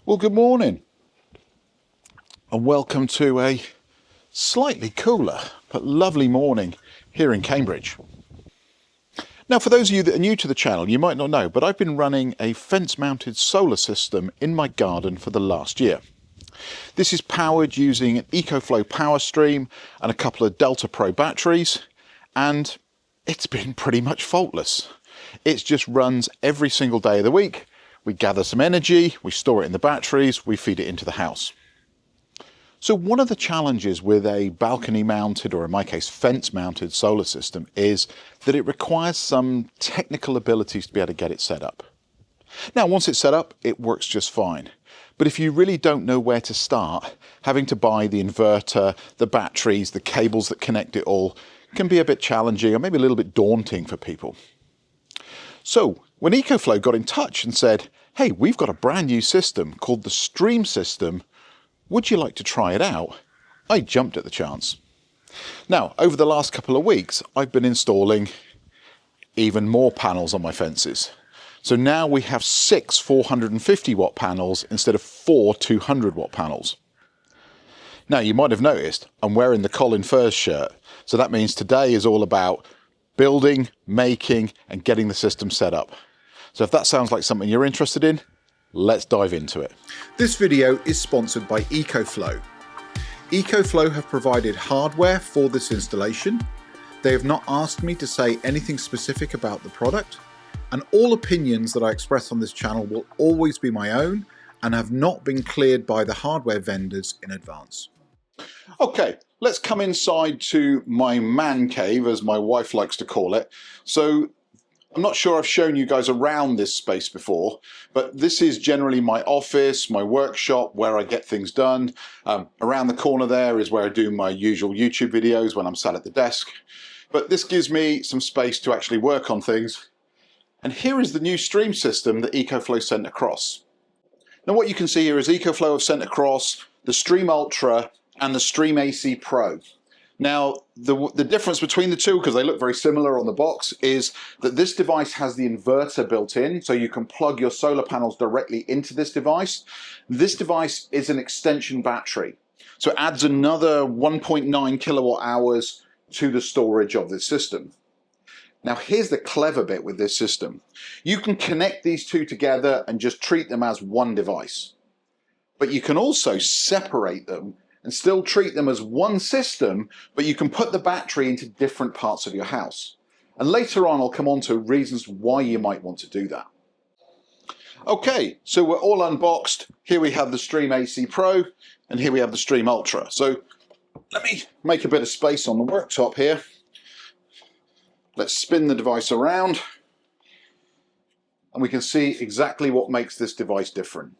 Well, good morning and welcome to a slightly cooler but lovely morning here in Cambridge. Now, for those of you that are new to the channel, you might not know, but I've been running a fence-mounted solar system in my garden for the last year. This is powered using an EcoFlow power stream and a couple of Delta Pro batteries, and it's been pretty much faultless. It just runs every single day of the week. We gather some energy, we store it in the batteries, we feed it into the house. So one of the challenges with a balcony mounted, or in my case fence mounted solar system, is that it requires some technical abilities to be able to get it set up. Now once it's set up, it works just fine. But if you really don't know where to start, having to buy the inverter, the batteries, the cables that connect it all can be a bit challenging or maybe a little bit daunting for people. So when EcoFlow got in touch and said, hey, we've got a brand new system called the Stream System, would you like to try it out? I jumped at the chance. Now, over the last couple of weeks, I've been installing even more panels on my fences. So now we have 6 450 watt panels instead of 4 200 watt panels. Now, you might have noticed I'm wearing the Colin Firth shirt. So that means today is all about building, making, and getting the system set up. So if that sounds like something you're interested in, let's dive into it. This video is sponsored by EcoFlow. EcoFlow have provided hardware for this installation. They have not asked me to say anything specific about the product, and all opinions that I express on this channel will always be my own and have not been cleared by the hardware vendors in advance. Okay, let's come inside to my man cave, as my wife likes to call it. So I'm not sure I've shown you guys around this space before, but this is generally my office, my workshop, where I get things done. Around the corner there is where I do my usual YouTube videos when I'm sat at the desk. But this gives me some space to actually work on things. And here is the new stream system that EcoFlow sent across. Now what you can see here is EcoFlow have sent across the Stream Ultra and the Stream AC Pro. Now, the difference between the two, because they look very similar on the box, is that this device has the inverter built in, so you can plug your solar panels directly into this device. This device is an extension battery, so it adds another 1.9 kilowatt hours to the storage of this system. Now, here's the clever bit with this system. You can connect these two together and just treat them as one device, but you can also separate them and still treat them as one system, but you can put the battery into different parts of your house. And later on, I'll come on to reasons why you might want to do that. Okay, so we're all unboxed. Here we have the Stream AC Pro, and here we have the Stream Ultra. So let me make a bit of space on the worktop here. Let's spin the device around, and we can see exactly what makes this device different.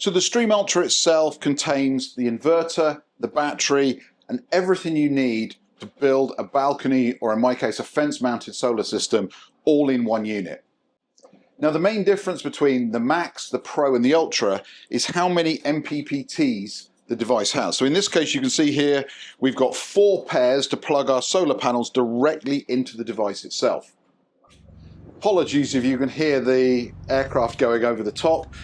So the Stream Ultra itself contains the inverter, the battery, and everything you need to build a balcony, or in my case, a fence-mounted solar system, all in one unit. Now the main difference between the Max, the Pro, and the Ultra is how many MPPTs the device has. So in this case, you can see here, we've got 4 pairs to plug our solar panels directly into the device itself. Apologies if you can hear the aircraft going over the top.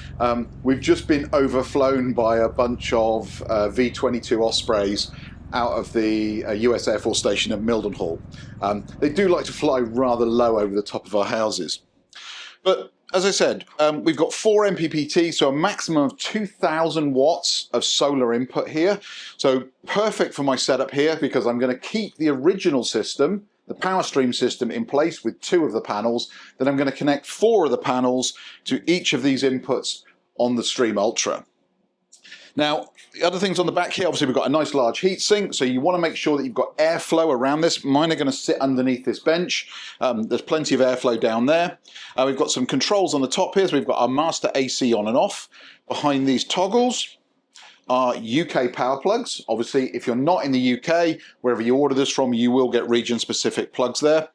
We've just been overflown by a bunch of V-22 Ospreys out of the US Air Force Station at Mildenhall. They do like to fly rather low over the top of our houses. But as I said, we've got 4 MPPT, so a maximum of 2,000 watts of solar input here. So perfect for my setup here, because I'm going to keep the original system, the power stream system, in place with 2 of the panels. Then I'm going to connect 4 of the panels to each of these inputs on the Stream Ultra. Now, the other things on the back here, obviously we've got a nice large heat sink, so you want to make sure that you've got airflow around this. Mine are going to sit underneath this bench. There's plenty of airflow down there. We've got some controls on the top here, so we've got our master AC on and off. Behind these toggles are UK power plugs. Obviously, if you're not in the UK, wherever you order this from, you will get region-specific plugs there.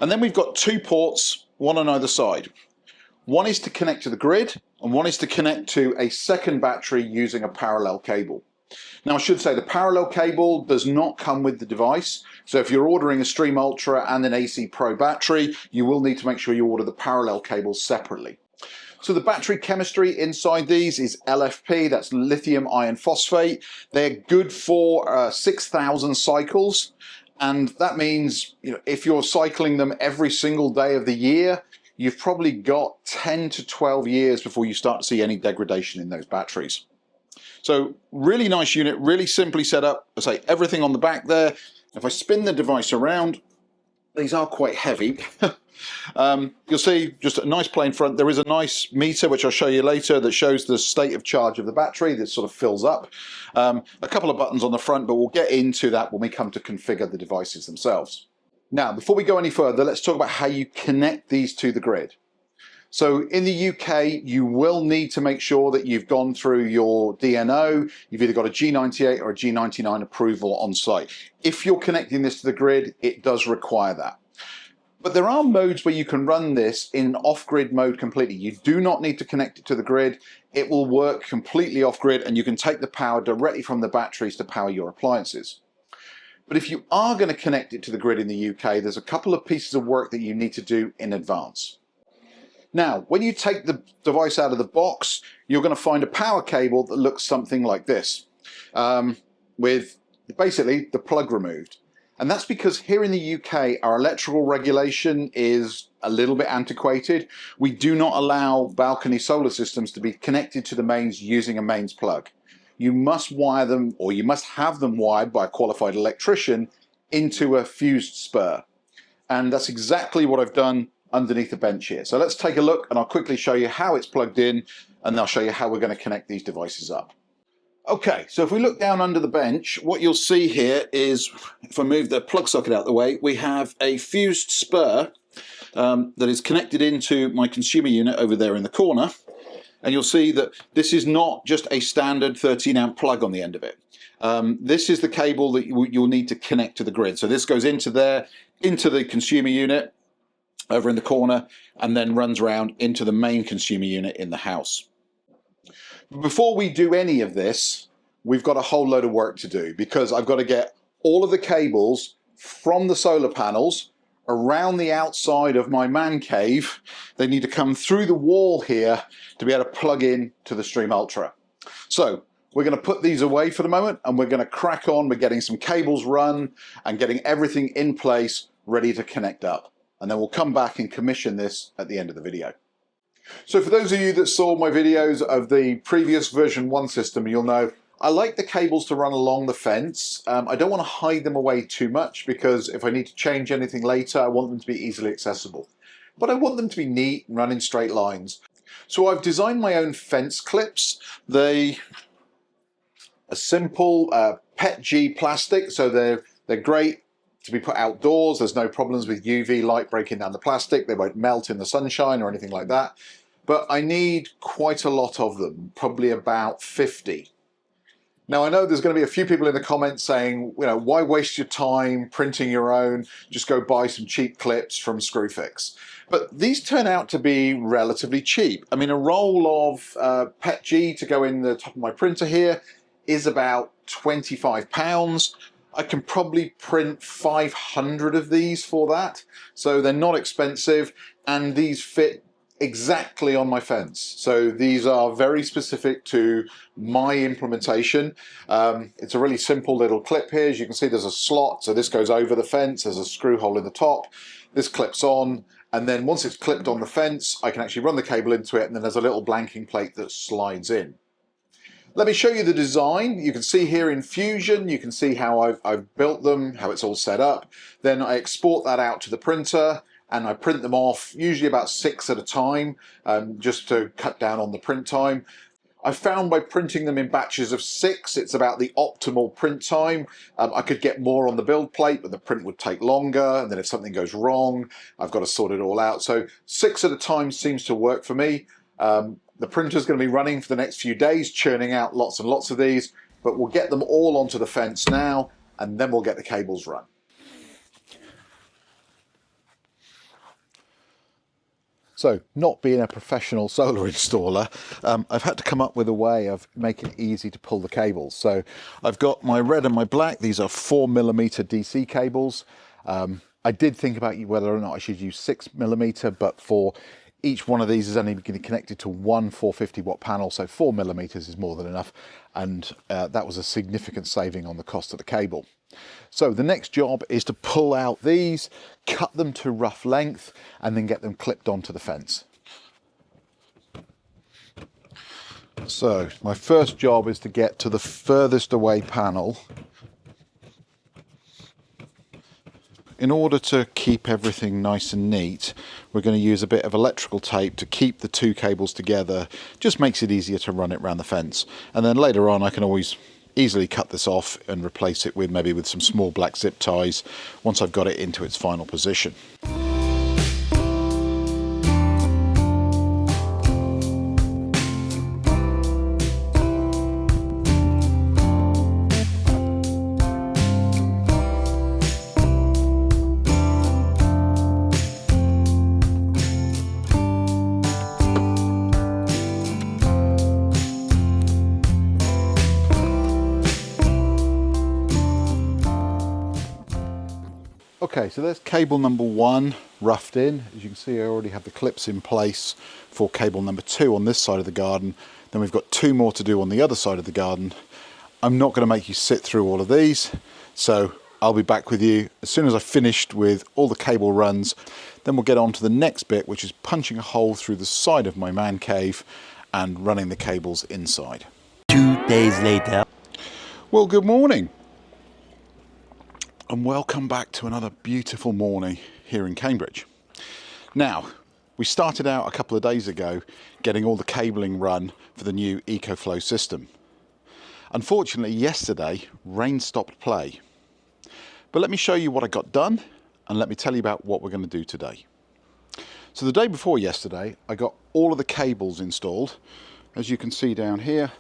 And then we've got 2 ports, one on either side. One is to connect to the grid, and one is to connect to a second battery using a parallel cable. Now, I should say the parallel cable does not come with the device. So if you're ordering a Stream Ultra and an AC Pro battery, you will need to make sure you order the parallel cables separately. So the battery chemistry inside these is LFP, that's lithium iron phosphate. They're good for 6,000 cycles. And that means, if you're cycling them every single day of the year, you've probably got 10 to 12 years before you start to see any degradation in those batteries. So really nice unit, really simply set up. I say everything on the back there. If I spin the device around, these are quite heavy. You'll see just a nice plain front. There is a nice meter, which I'll show you later, that shows the state of charge of the battery that sort of fills up. A couple of buttons on the front, but we'll get into that when we come to configure the devices themselves. Now, before we go any further, let's talk about how you connect these to the grid. So in the UK, you will need to make sure that you've gone through your DNO. You've either got a G98 or a G99 approval on site. If you're connecting this to the grid, it does require that. But there are modes where you can run this in off-grid mode completely. You do not need to connect it to the grid. It will work completely off-grid, and you can take the power directly from the batteries to power your appliances. But if you are going to connect it to the grid in the UK, there's a couple of pieces of work that you need to do in advance. Now, when you take the device out of the box, you're going to find a power cable that looks something like this, with basically the plug removed. And that's because here in the UK, our electrical regulation is a little bit antiquated. We do not allow balcony solar systems to be connected to the mains using a mains plug. You must wire them, or you must have them wired by a qualified electrician into a fused spur. And that's exactly what I've done underneath the bench here. So let's take a look, and I'll quickly show you how it's plugged in, and I'll show you how we're going to connect these devices up. Okay, so if we look down under the bench, what you'll see here is, if I move the plug socket out of the way, we have a fused spur that is connected into my consumer unit over there in the corner. And you'll see that this is not just a standard 13 amp plug on the end of it. This is the cable that you'll need to connect to the grid. So this goes into there, into the consumer unit over in the corner, and then runs around into the main consumer unit in the house. Before we do any of this, we've got a whole load of work to do, because I've got to get all of the cables from the solar panels around the outside of my man cave. They need to come through the wall here to be able to plug in to the Stream Ultra. So we're going to put these away for the moment, and we're going to crack on with getting some cables run and getting everything in place ready to connect up. And then we'll come back and commission this at the end of the video. So for those of you that saw my videos of the previous version 1 system, you'll know I like the cables to run along the fence. I don't want to hide them away too much, because if I need to change anything later, I want them to be easily accessible. But I want them to be neat and run in straight lines. So I've designed my own fence clips. They are simple PETG plastic, so they're great to be put outdoors. There's no problems with UV light breaking down the plastic. They won't melt in the sunshine or anything like that. But I need quite a lot of them, probably about 50. Now, I know there's going to be a few people in the comments saying, why waste your time printing your own? Just go buy some cheap clips from Screwfix. But these turn out to be relatively cheap. I mean, a roll of PETG to go in the top of my printer here is about £25. I can probably print 500 of these for that. So they're not expensive, and these fit exactly on my fence. So these are very specific to my implementation. It's a really simple little clip here. As you can see, there's a slot, so this goes over the fence. There's a screw hole in the top. This clips on, and then once it's clipped on the fence, I can actually run the cable into it, and then there's a little blanking plate that slides in. Let me show you the design. You can see here in Fusion, you can see how I've built them, how it's all set up. Then I export that out to the printer, and I print them off, usually about 6 at a time, just to cut down on the print time. I found by printing them in batches of 6, it's about the optimal print time. I could get more on the build plate, but the print would take longer, and then if something goes wrong, I've got to sort it all out. So 6 at a time seems to work for me. The printer's going to be running for the next few days, churning out lots and lots of these, but we'll get them all onto the fence now, and then we'll get the cables run. So, not being a professional solar installer, I've had to come up with a way of making it easy to pull the cables. So I've got my red and my black. These are 4mm DC cables. I did think about whether or not I should use 6mm, but for each one of these is only going to be connected to one 450 watt panel, so 4mm is more than enough, and that was a significant saving on the cost of the cable. So the next job is to pull out these, cut them to rough length, and then get them clipped onto the fence. So my first job is to get to the furthest away panel. In order to keep everything nice and neat, we're going to use a bit of electrical tape to keep the two cables together. Just makes it easier to run it around the fence. And then later on I can always easily cut this off and replace it with maybe with some small black zip ties once I've got it into its final position. Okay, so there's cable number 1 roughed in. As you can see, I already have the clips in place for cable number 2 on this side of the garden. Then we've got 2 more to do on the other side of the garden. I'm not going to make you sit through all of these, so I'll be back with you as soon as I've finished with all the cable runs. Then we'll get on to the next bit, which is punching a hole through the side of my man cave and running the cables inside. 2 days later. Well, good morning. And welcome back to another beautiful morning here in Cambridge. Now, we started out a couple of days ago getting all the cabling run for the new EcoFlow system. Unfortunately, yesterday, rain stopped play. But let me show you what I got done, and let me tell you about what we're going to do today. So the day before yesterday, I got all of the cables installed. As you can see down here,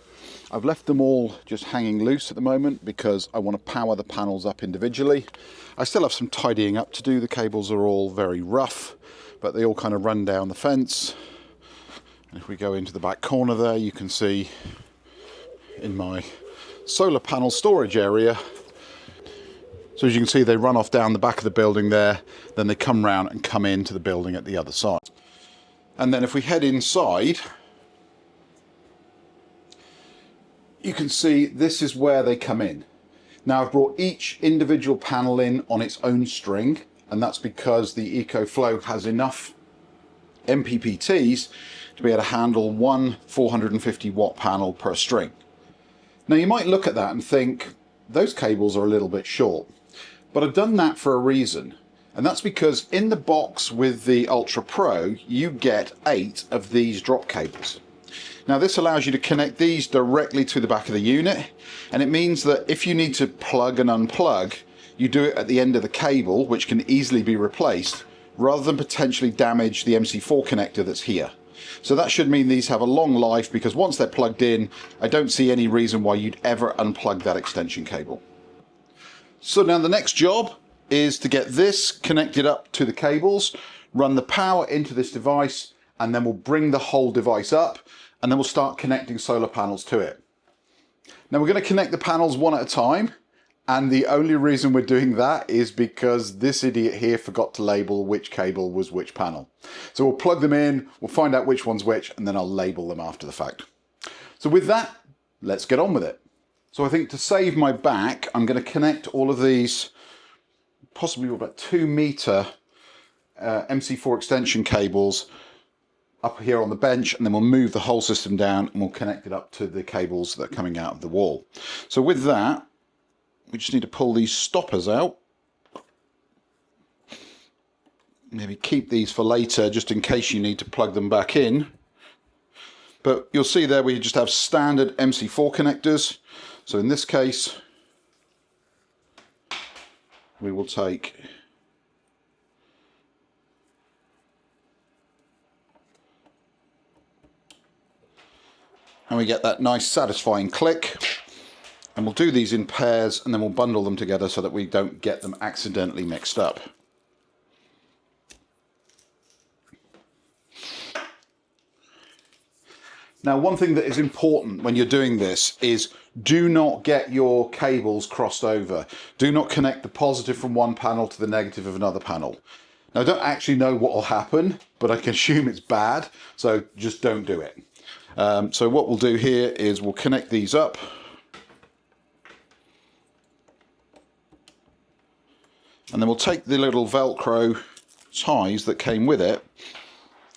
I've left them all just hanging loose at the moment because I want to power the panels up individually. I still have some tidying up to do. The cables are all very rough, but they all kind of run down the fence. And if we go into the back corner there, you can see in my solar panel storage area. So as you can see, they run off down the back of the building there, then they come round and come into the building at the other side. And then if we head inside, you can see this is where they come in. Now I've brought each individual panel in on its own string, and that's because the EcoFlow has enough MPPTs to be able to handle one 450 watt panel per string. Now you might look at that and think those cables are a little bit short, but I've done that for a reason, and that's because in the box with the Ultra Pro you get 8 of these drop cables. Now this allows you to connect these directly to the back of the unit, and it means that if you need to plug and unplug, you do it at the end of the cable, which can easily be replaced, rather than potentially damage the MC4 connector that's here. So that should mean these have a long life, because once they're plugged in, I don't see any reason why you'd ever unplug that extension cable. So now the next job is to get this connected up to the cables, run the power into this device, and then we'll bring the whole device up, and then we'll start connecting solar panels to it. Now we're going to connect the panels one at a time, and the only reason we're doing that is because this idiot here forgot to label which cable was which panel. So we'll plug them in, we'll find out which one's which, and then I'll label them after the fact. So with that, let's get on with it. So I think to save my back, I'm going to connect all of these possibly about 2 meter MC4 extension cables up here on the bench, and then we'll move the whole system down and we'll connect it up to the cables that are coming out of the wall. So with that, we just need to pull these stoppers out. Maybe keep these for later just in case you need to plug them back in. But you'll see there we just have standard MC4 connectors. So in this case, we will take and we get that nice satisfying click, and we'll do these in pairs and then we'll bundle them together so that we don't get them accidentally mixed up. Now one thing that is important when you're doing this is do not get your cables crossed over. Do not connect the positive from one panel to the negative of another panel. Now, I don't actually know what will happen, but I can assume it's bad, so just don't do it. So what we'll do here is we'll connect these up. And then we'll take the little Velcro ties that came with it,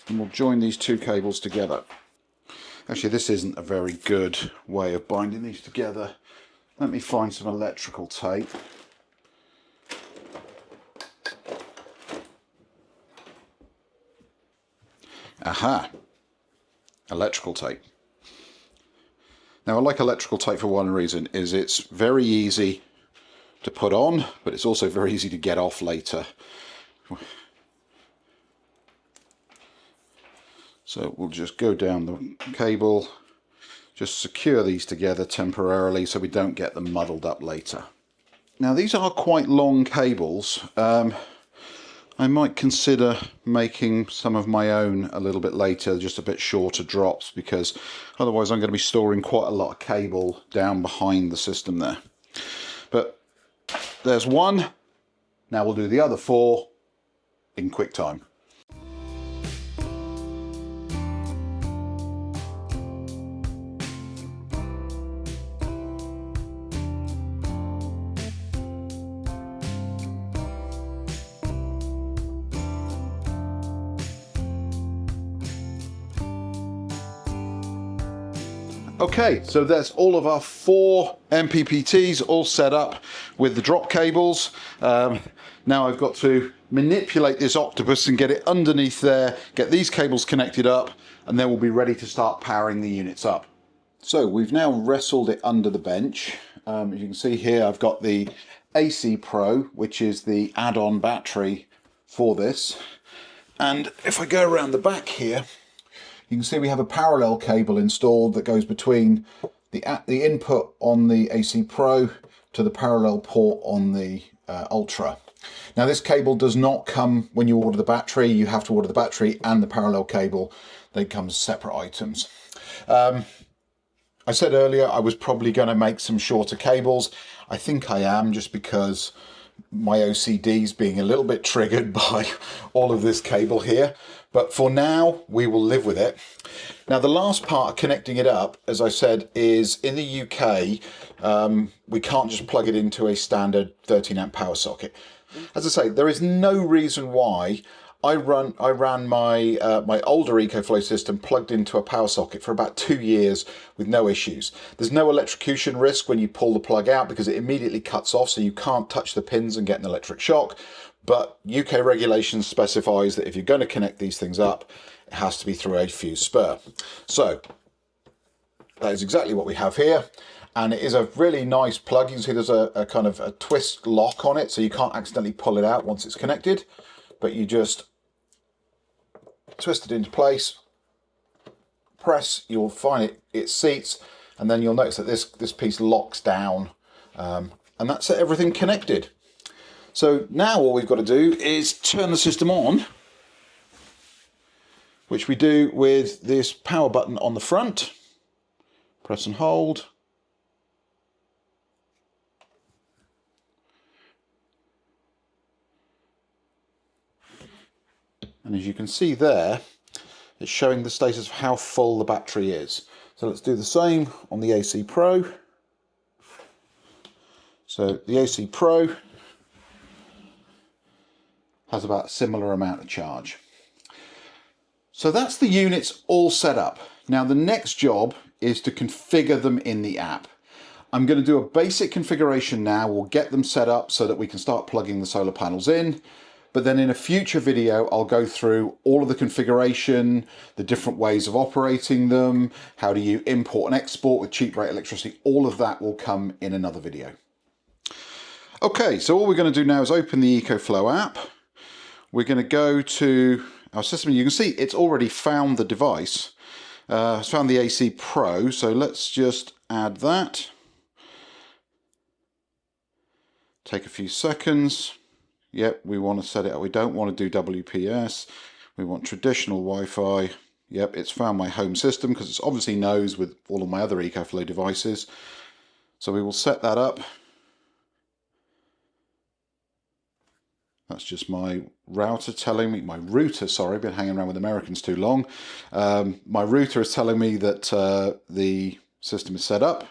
and we'll join these two cables together. Actually, this isn't a very good way of binding these together. Let me find some electrical tape. Aha, electrical tape. Now, I like electrical tape for one reason, is it's very easy to put on, but it's also very easy to get off later. So we'll just go down the cable, just secure these together temporarily so we don't get them muddled up later. Now, these are quite long cables. I might consider making some of my own a little bit later, just a bit shorter drops, because otherwise I'm going to be storing quite a lot of cable down behind the system there. But there's one. Now we'll do the other 4 in quick time. Okay, so there's all of our 4 MPPTs all set up with the drop cables. Now I've got to manipulate this octopus and get it underneath there, get these cables connected up, and then we'll be ready to start powering the units up. So we've now wrestled it under the bench. As you can see here, I've got the AC Pro, which is the add-on battery for this. And if I go around the back here, you can see we have a parallel cable installed that goes between the input on the AC Pro to the parallel port on the Ultra. Now, this cable does not come when you order the battery. You have to order the battery and the parallel cable. They come as separate items. I said earlier I was probably going to make some shorter cables. I think I am, just because my OCD is being a little bit triggered by all of this cable here. But for now, we will live with it. Now, the last part of connecting it up, as I said, is in the UK, we can't just plug it into a standard 13 amp power socket. As I say, there is no reason why I ran my my older EcoFlow system plugged into a power socket for about 2 years with no issues. There's no electrocution risk when you pull the plug out because it immediately cuts off, so you can't touch the pins and get an electric shock. But UK regulations specifies that if you're going to connect these things up, it has to be through a fuse spur. So that is exactly what we have here. And it is a really nice plug. You can see there's a kind of a twist lock on it, so you can't accidentally pull it out once it's connected. But you just twist it into place, press, you'll find it seats, and then you'll notice that this piece locks down, and that's everything connected. So now all we've got to do is turn the system on, which we do with this power button on the front. Press and hold. And as you can see there, it's showing the status of how full the battery is. So let's do the same on the AC Pro. So the AC Pro has about a similar amount of charge. So that's the units all set up. Now the next job is to configure them in the app. I'm going to do a basic configuration now. We'll get them set up so that we can start plugging the solar panels in. But then in a future video, I'll go through all of the configuration, the different ways of operating them, how do you import and export with cheap rate electricity. All of that will come in another video. Okay, so all we're going to do now is open the EcoFlow app. We're going to go to our system. You can see it's already found the device. It's found the AC Pro, so let's just add that. Take a few seconds. Yep, we want to set it up. We don't want to do WPS. We want traditional Wi-Fi. Yep, it's found my home system because it obviously knows with all of my other EcoFlow devices. So we will set that up. That's just my router telling me, my router, sorry, I've been hanging around with Americans too long. My router is telling me that the system is set up,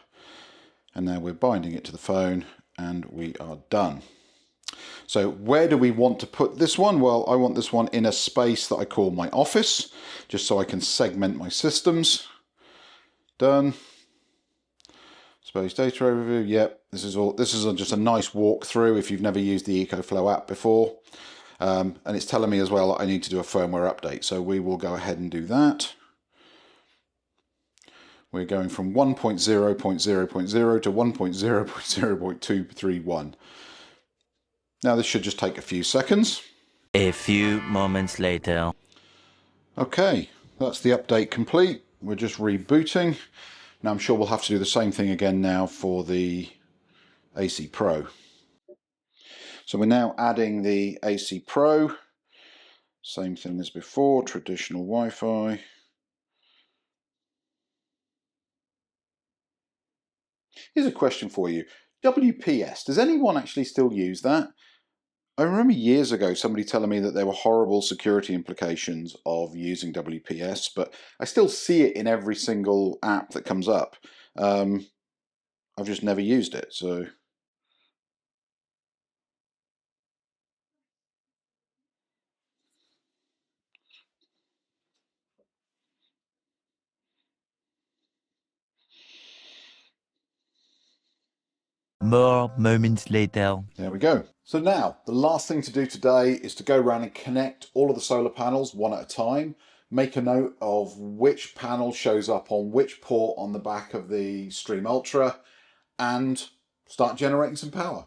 and now we're binding it to the phone and we are done. So where do we want to put this one? Well, I want this one in a space that I call my office, just so I can segment my systems. Done. Space data overview. Yep, this is just a nice walkthrough if you've never used the EcoFlow app before. And it's telling me as well that I need to do a firmware update, so we will go ahead and do that. We're going from 1.0.0.0 to 1.0.0.231. Now this should just take a few seconds. A few moments later. Okay, that's the update complete. We're just rebooting. Now I'm sure we'll have to do the same thing again now for the AC Pro. So we're now adding the AC Pro. Same thing as before, traditional Wi-Fi. Here's a question for you. WPS, does anyone actually still use that? I remember years ago somebody telling me that there were horrible security implications of using WPS, but I still see it in every single app that comes up. I've just never used it, so... More moments later. There we go. So now, the last thing to do today is to go around and connect all of the solar panels one at a time, make a note of which panel shows up on which port on the back of the Stream Ultra, and start generating some power.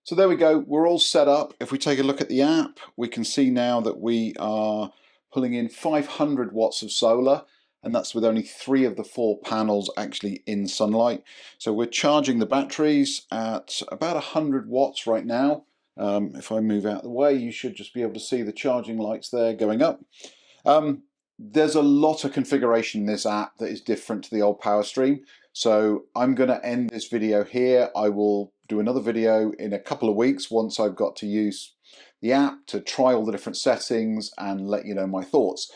So there we go, we're all set up. If we take a look at the app, we can see now that we are pulling in 500 watts of solar, and that's with only 3 of the 4 panels actually in sunlight. So we're charging the batteries at about 100 watts right now. If I move out of the way, you should just be able to see the charging lights there going up. There's a lot of configuration in this app that is different to the old Power Stream. So I'm going to end this video here. I will do another video in a couple of weeks once I've got to use the app to try all the different settings and let you know my thoughts.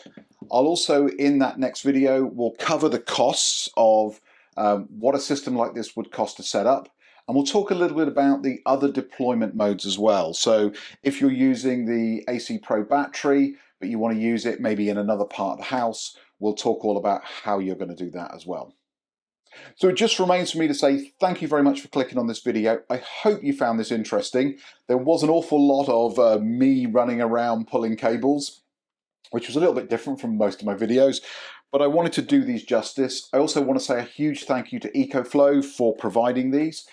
I'll also, in that next video, will cover the costs of what a system like this would cost to set up. And we'll talk a little bit about the other deployment modes as well. So if you're using the AC Pro battery, but you want to use it maybe in another part of the house, we'll talk all about how you're going to do that as well. So it just remains for me to say thank you very much for clicking on this video. I hope you found this interesting. There was an awful lot of me running around pulling cables, which was a little bit different from most of my videos, but I wanted to do these justice. I also want to say a huge thank you to EcoFlow for providing these.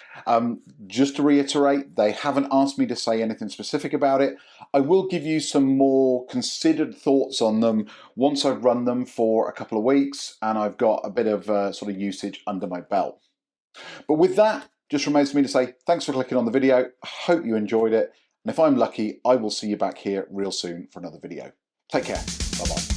Just to reiterate, they haven't asked me to say anything specific about it. I will give you some more considered thoughts on them once I've run them for a couple of weeks and I've got a bit of sort of usage under my belt. But with that, just remains for me to say thanks for clicking on the video. I hope you enjoyed it. And if I'm lucky, I will see you back here real soon for another video. Take care. Bye-bye.